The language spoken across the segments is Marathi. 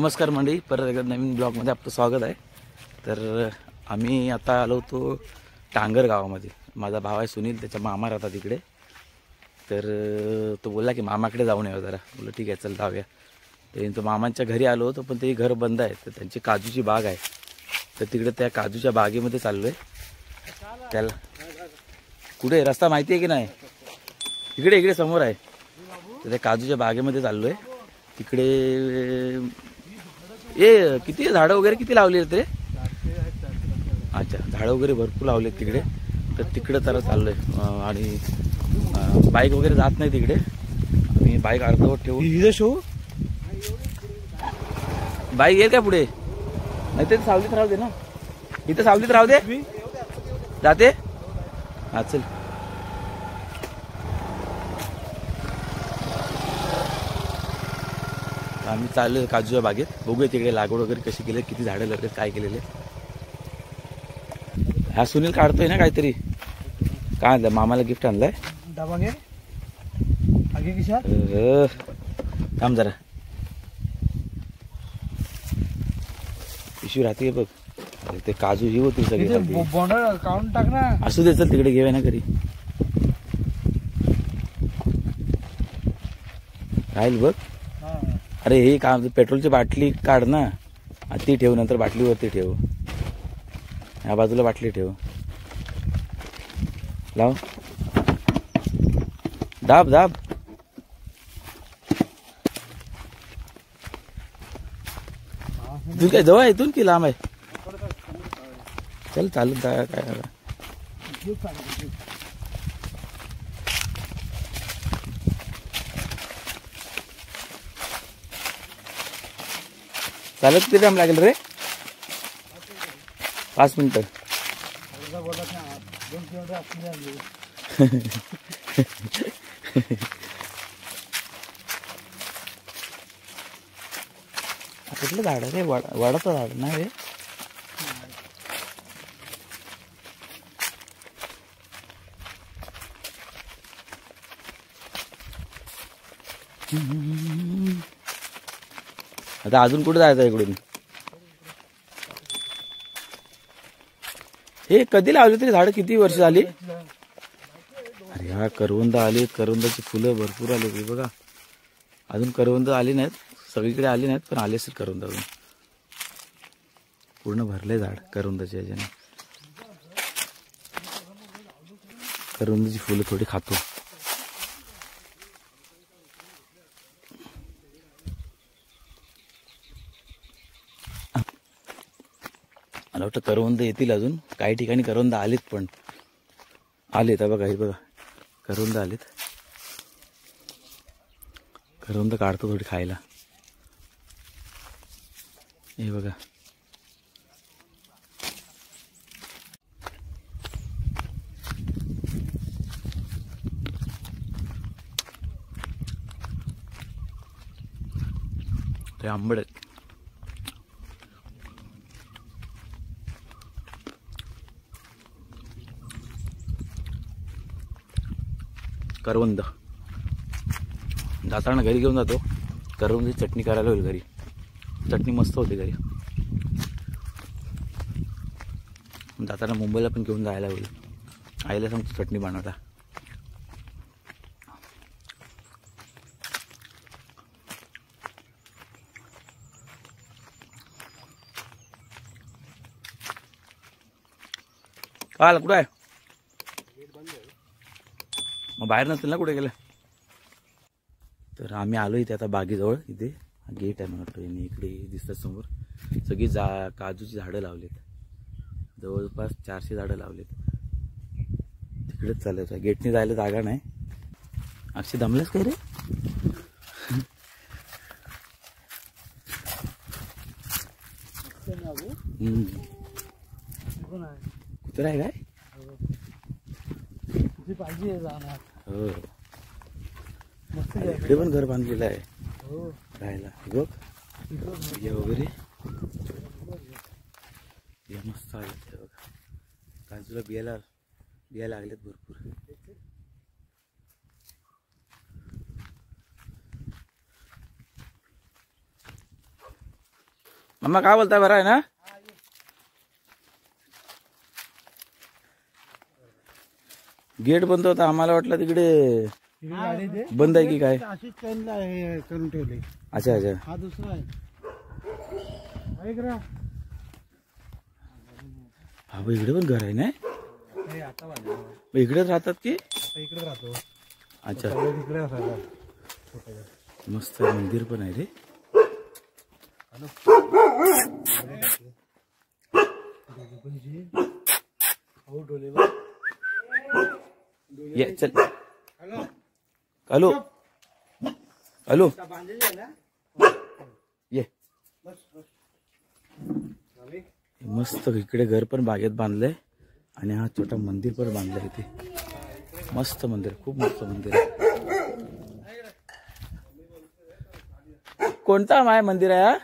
नमस्कार मंडळी, परत एकदा नवीन ब्लॉगमध्ये आपलं स्वागत आहे। तर आम्ही आता आलो होतो टांगर गावामध्ये। माझा भाव आहे सुनील, त्याचा मामा राहतात तिकडे। तर तो बोलला की मामाकडे जाऊन येऊ जरा। बोललो ठीक आहे चल जाऊया। तर तो मामांच्या घरी आलो होतो, पण ते घर बंद आहे। तर त्यांची काजूची बाग आहे, तर तिकडे त्या काजूच्या बागेमध्ये चाललोय। त्याला कुठे रस्ता माहिती आहे की नाही? इकडे इकडे समोर आहे। तर त्या काजूच्या बागेमध्ये चाललोय। तिकडे किती झाडं वगैरे किती लावली आहेत रे? अच्छा, झाडं वगैरे भरपूर लावलेत तिकडे। तर तिकडे तर चाललोय आणि बाईक वगैरे जात नाही तिकडे। आम्ही बाईक अर्धवट ठेवू। इथं शो बाईक येईल का पुढे? नाही तर सावलीत राहू दे ना, इथं सावलीत राहू दे। जाते हा चल। आम्ही चाललोय काजूच्या बागेत, बघूया तिकडे लागवड वगैरे कशी केली, किती झाडं लागलेत, काय केलेले। हा सुनील काढतोय ना काहीतरी, काय आणलं मामाला गिफ्ट आणलंय। थांब जरा, पिशवी राहते बघ। अरे ते काजू ही होती सगळी काढून टाक ना। असू दे चल, तिकडे घेऊया ना घरी राहील बघ। अरे हे काम, पेट्रोलची बाटली काढ ना, ती ठेव, नंतर बाटलीवरती ठेव। ह्या बाजूला बाटली ठेव, लाव, दाब दाब। तू काय जवळ आहे इथून की लांब आहे? चल चालत जा, काय चालत किती टाइम लागेल रे? 5 मिनिटं। कुठलं झाड रे? वडाचं झाड ना रे? आता अजून कुठे जायचं इकडून? हे कधी लावली तरी झाड? किती वर्ष झाली? अरे हा करवंद आले, करवंदाची फुलं भरपूर आले हे बघा। अजून करवंद आली नाहीत, सगळीकडे आली नाहीत, पण आले असेल करवंद। अजून पूर्ण भरले झाड करवंदाच्या याच्याने। करवंदाची फुलं थोडी खातो। मला वाटतं करवंद येतील अजून काही ठिकाणी। करवंद आलेत, पण आलेत बघा, हे बघा करवंद आलेत। करवंद काढतो थोडी खायला, हे बघा। ते आंबट आहेत। करवंद जाताना घरी घेऊन जातो। करवंदाची चटणी करायला होईल घरी, चटणी मस्त होती घरी। जाताना मुंबईला पण घेऊन जायला होईल, आईला सांगतो चटणी बनवता। काल कुठं आहे? मग बाहेर नसतील ना, कुठे गेलं? तर आम्ही आलो इथे आता बागेजवळ। इथे गेट आहे म्हणतो, इकडे दिसतात समोर सगळी काजूची झाडं लावलीत। जवळपास 400 झाडं लावलीत। तिकडेच चालायचं, गेटने जायला जागा नाही। अक्षय दमलेस काय रे? कुत्रा आहे काय? हो, इकडे पण घर बांधलेलं आहे राहायला बघ वगैरे। मस्त आले ते बघा, काजूला बिया लागलेत भरपूर। अम्मा काय बोलताय, बरं आहे ना? गेट बंद होता, आम्हाला वाटलं तिकडे बंद आहे की काय. अशीच चैनला हे करून ठेवले. अच्छा अच्छा. हा दुसरा आहे. ऐक रा. हा भाई इकडे पण घर आहे ना? हे आता बांधलं. मग इकडेच राहतात की? आता इकडे राहतो. अच्छा. तिकडे राहतो. मस्त मंदिर पण आहे रे. ये चल. हॅलो हॅलो ये. मस्त इकडे घर पण बागेत बांधलंय आणि हा छोटा मंदिर पण बांधलंय इथे. मस्त मंदिर, खूप मस्त मंदिर आहे. कोणता माय मंदिर आहे हा?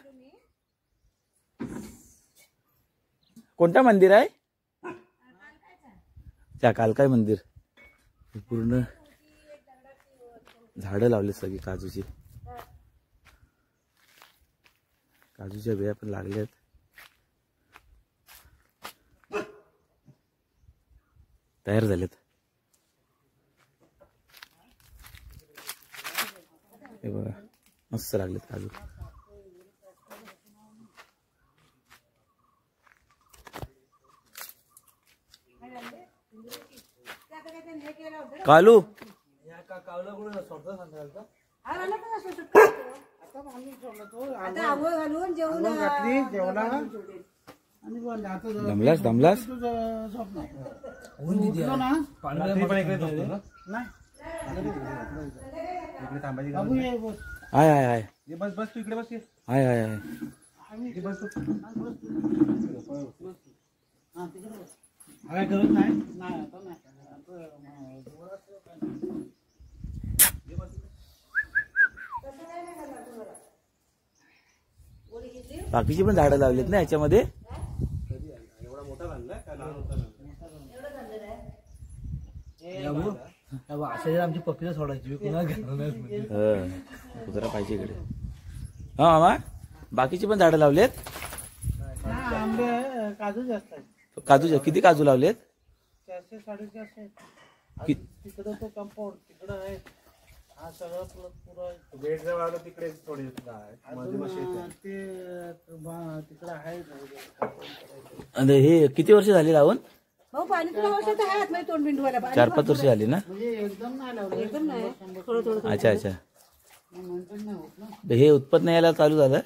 कोणता मंदिर आहे? त्या कालकाय मंदिर. पूर्ण झाडं लावली सगळी काजूची. काजूच्या बिया पण लागल्यात. तयार झालेत. हे बघा मस्त लागलेत काजू. कालू दमलास दमलास. हाय हाय हाय. बस बस तू इकडे बस. हाय हाय हाय. काय करत नाही. बाकीची पण झाडं लावलीत ना याच्यामध्ये. अशा आमची पप्पीला सोडायची कुत्रा पाहिजे इकडे. हा मामा बाकीची पण झाडं लावलेत. आंबे काजू जास्त आहेत. काजूच्या किती काजू लावलेत? 400 450 आहेत. तिकडं तो कंपाऊंड तिकडं आहे. हा सगळं पुरा बेड जवळ तिकडे थोडी ते तिकडं आहे. आणि हे किती वर्ष झाली लावून? हो पाणी तुला औषध आहे म्हणजे तोंड बिंडवायला 4-5 वर्ष झाली ना? म्हणजे एकदम नाही लावलं. एकदम नाही थोडं थोडं. अच्छा अच्छा. नंतर नाही होत ना. हे उत्पन्न यायला चालू झालं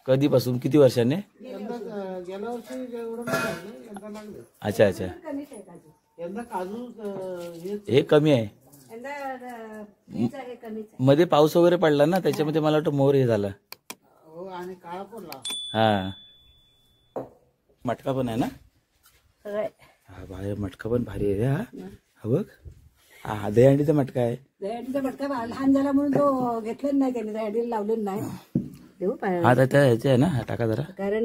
कधीपासून, किती वर्षांनी? गेल्या वर्षी एवढं नाही लागलं. यंदा लागलं. अच्छा अच्छा. कमीच आहे काजू. यंदा काजू हे कमी आहे. यंदा हीच आहे कमीच आहे. मध्ये पाऊस वगैरे पडला ना त्याच्यामध्ये मला वाटतं मोर हे झालं. हो आणि काळा पडला. हा मटका पण आहे ना? सगळे हा बाहेर मटका पण भारी आहे. हा हा बघ. हा दहीहंडीचा मटका आहे. दहीहंडीचा मटका लहान झाला म्हणून तो घेतलेला नाही त्यांनी. दहीहंडीला लावलेलं नाही. देऊ हा त्या ह्याचे आहे ना. हा टाका जरा. कारण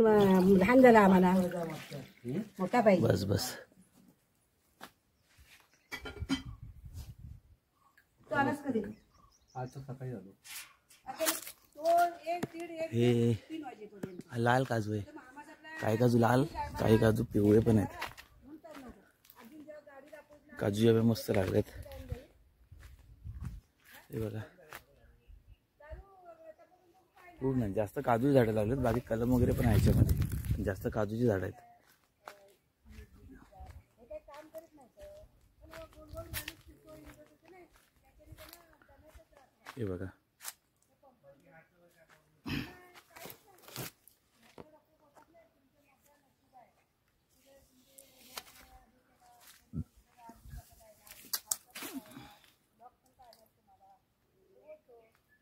लहान झाला आम्हाला मोठा पाहिजे. बस बस. तो आलाच कधी आज सकाळी झालो. हे लाल काजू आहे. काही काजू लाल, काही काजू पिवळे पण आहेत. काजू यावे मस्त लागलेत. हे बघा पूर्ण जास्त काजू झाडं लावलेत. बाकी कलम वगैरे पण आहे याच्यामध्ये. जास्त काजूची झाडं आहेत. हे बघा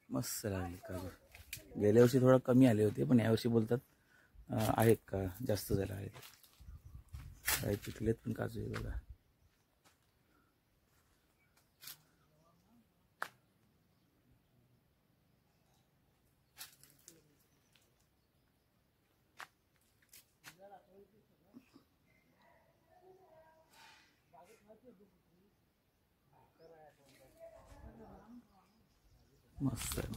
मस्त लागले काजू. गेल्या वर्षी थोडा कमी आले होते पण यावर्षी बोलतात आहेत का जास्त झाले आहेत. काही पिकलेत पण काजू आहे बघा. मस्त आहे.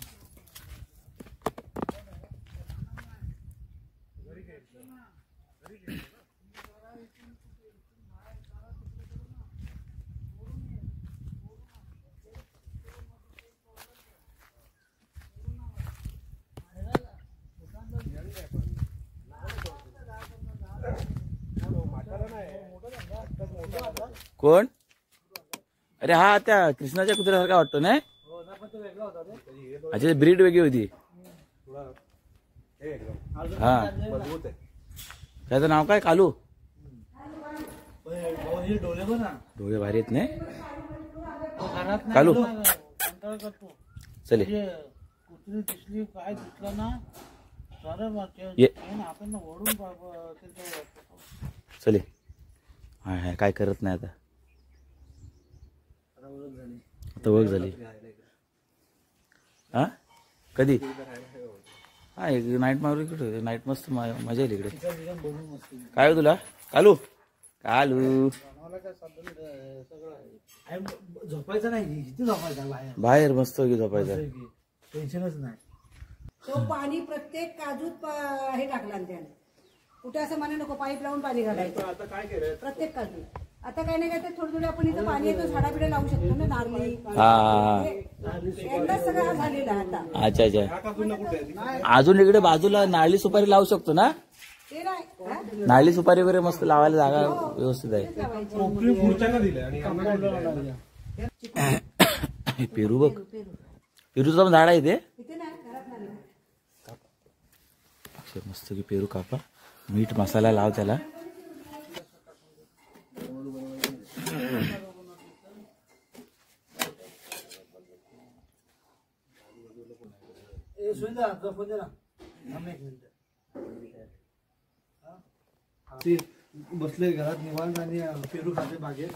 कोण? अरे हा त्या कृष्णाच्या कुत्र्यासारखा वाटतो ना. अच्छा ब्रीड वेगळी होती. हा त्याचं नाव काय? कालू. डोळे भारी आहेत नाही कालू. चले कुत्री दिसली काय दिसलं ना ये आपण ओढून चले. हा हा काय करत नाही आता. आता ओळख झाली. हा कधी? हा नाईट मारू इकडे. नाईट मस्त मजा येईल इकडे. काय हो तुला कालू? कालू झोपायचं नाही इथे झोपायचं बाहेर मस्त की झोपायचं. टेन्शनच नाही. तो पाणी प्रत्येक काजूत हे टाकला त्याने. कुठे असं म्हणा नको पाईप लावून पाणी घालायचं. आता काय केलं प्रत्येक काजू. आता काय नाही काय तर थोडं थोडं आपण इथं पाणी येतो झाडा बिडा लावू शकतो ना. नारळी हा एकदाच सगळं हा झालेला आता. अच्छा अच्छा. अजून इकडे बाजूला नारळी सुपारी लावू शकतो ना. ते नाही हा? नारळी सुपारी वगैरे मस्त लावायला जागा व्यवस्थित आहे. पेरू बघ. पेरूचं पण झाड आहे ते. इथे नाही घरात नाही. मस्त की पेरू कापा. मीठ मसाला लाव त्याला. बसले घरात निवांत आणि पेरू खाते बागेत.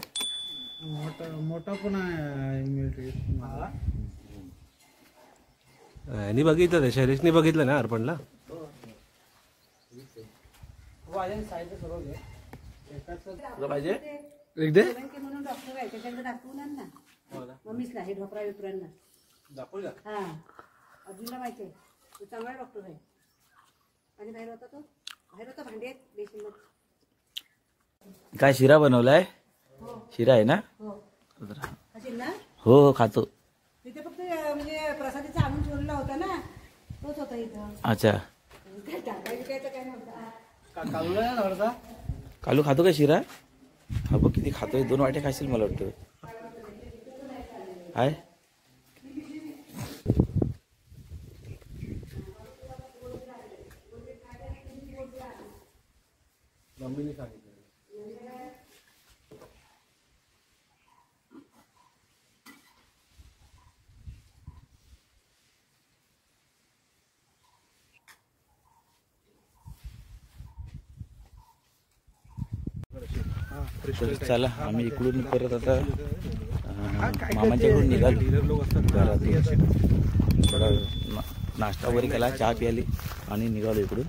मोठा पण आहे मिळते. यांनी बघितलं ते शैलेशनी बघितलं ना अर्पणला. पाहिजे एक दे म्हणून डॉक्टर आहे त्याच्याकडे दाखवून आण ना. मम्मीसला हे ढोपरा विपरांना दाखवू का? हा अर्जुनला माहिती आहे. तो चांगला डॉक्टर आहे. आणि बाहेर होता तो. बाहेर होता भांडी आहेत बेसिनमध्ये. काय शिरा बनवलाय? शिरा आहे ना. हो असेल ना. हो हो खातो. तिथे फक्त म्हणजे प्रसादीचा आणून ठेवलेला होता ना. तोच होता इथं. अच्छा काय टाकायचं काय नव्हता. कालू खातो का शिरा? हा बघ किती खातोय. 2 वाटे खाशील मला वाटतं. काय मम्मीने सांगितलं. तर चला आम्ही इकडून परत आता मामाच्याकडून निघालो घरातून. थोडा नाश्ता वगैरे केला. चहा प्याली आणि निघालो इकडून.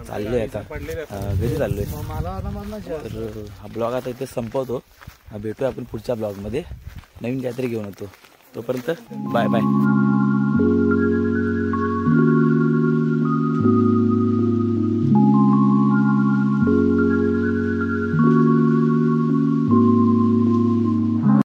चाललोय आता घरी चाललोय. तर हा ब्लॉग आता इथे संपवतो. भेटूया आपण पुढच्या ब्लॉगमध्ये. नवीन काहीतरी घेऊन येतो. तोपर्यंत बाय बाय.